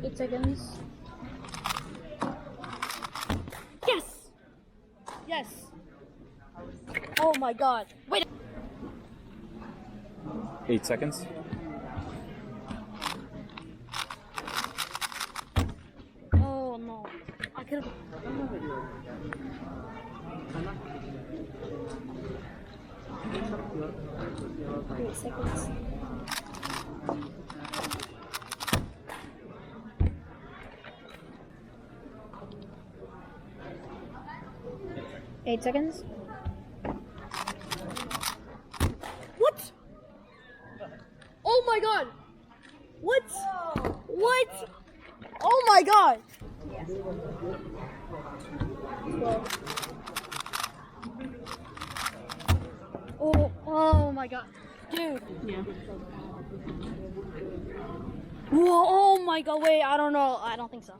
8 seconds. Yes! Yes! Oh my god. Wait! 8 seconds. Oh no. I could've... 8 seconds. Eight seconds. What? Oh my god! What? What? Oh my god! Oh my god. Dude. Yeah. Whoa, oh my god, wait, I don't know. I don't think so.